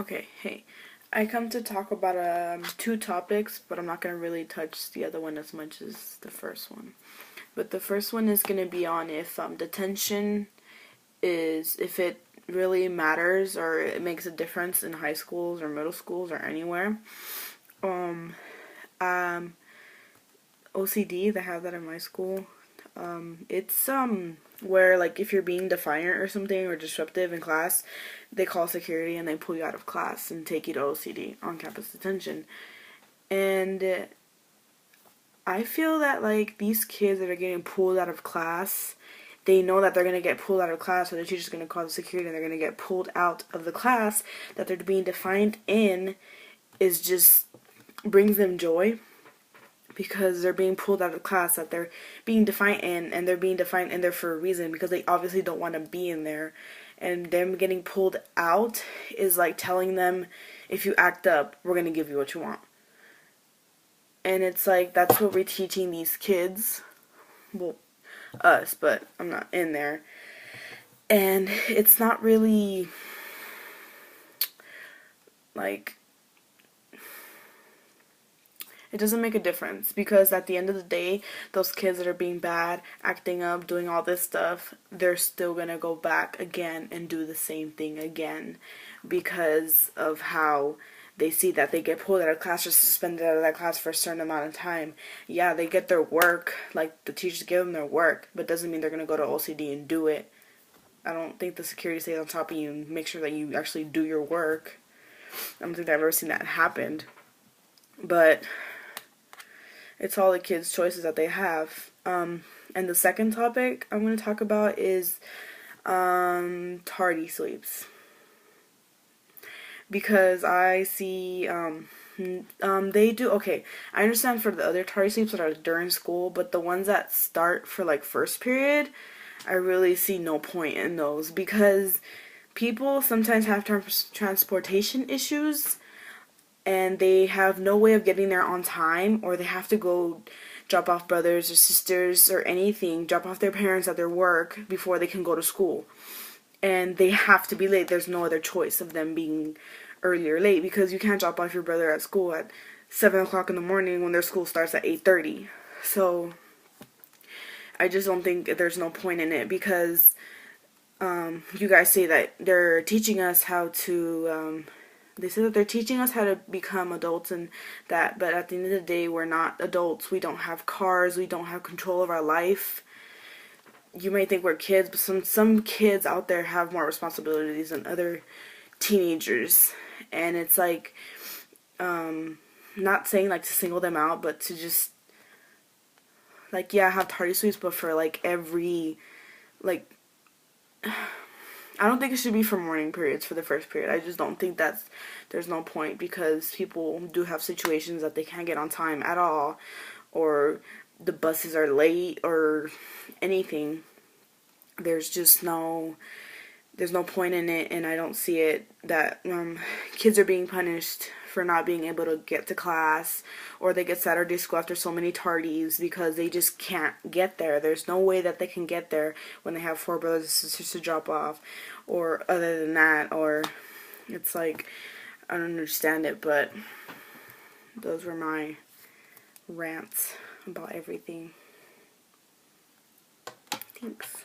Okay, hey. I come to talk about two topics, but I'm not going to really touch the other one as much as the first one. But the first one is going to be on if detention if it really matters or it makes a difference in high schools or middle schools or anywhere. Um, um, OCD, they have that in my school. It's where like if you're being defiant or something or disruptive in class, they call security and they pull you out of class and take you to OCD, on campus detention. And I feel that like these kids that are getting pulled out of class, they know that they're gonna get pulled out of class, or the teacher's gonna call the security and they're gonna get pulled out of the class that they're being defiant in is just brings them joy because they're being pulled out of class that they're being defiant in, and they're being defiant in there for a reason because they obviously don't want to be in there. And them getting pulled out is like telling them, if you act up, we're going to give you what you want. And it's like, that's what we're teaching these kids. Well, us, but I'm not in there. And it's not really like, it doesn't make a difference because at the end of the day, those kids that are being bad, acting up, doing all this stuff, they're still gonna go back again and do the same thing again because of how they see that they get pulled out of class or suspended out of that class for a certain amount of time. Yeah, they get their work, like the teachers give them their work, but doesn't mean they're gonna go to OCD and do it. I don't think the security stays on top of you and make sure that you actually do your work. I don't think I've ever seen that happen. But it's all the kids' choices that they have. And the second topic I'm going to talk about is tardy sleeps. Because I see, they do, okay, I understand for the other tardy sleeps that are during school, but the ones that start for like first period, I really see no point in those because people sometimes have transportation issues and they have no way of getting there on time, or they have to go drop off brothers or sisters or anything, drop off their parents at their work before they can go to school. And they have to be late. There's no other choice of them being early or late because you can't drop off your brother at school at 7 o'clock in the morning when their school starts at 8:30. So I just don't think there's no point in it because you guys say that they're teaching us how to they say that they're teaching us how to become adults and that, but at the end of the day, we're not adults. We don't have cars. We don't have control of our life. You may think we're kids, but some kids out there have more responsibilities than other teenagers. And it's like, not saying like to single them out, but to just, like, yeah, have tardy sleeps, but for like every, like, I don't think it should be for morning periods for the first period. I just don't think there's no point because people do have situations that they can't get on time at all, or the buses are late or anything. There's no point in it, and I don't see it that kids are being punished for not being able to get to class, or they get Saturday school after so many tardies because they just can't get there. There's no way that they can get there when they have 4 brothers and sisters to drop off, or other than that, or it's like, I don't understand it, but those were my rants about everything. Thanks.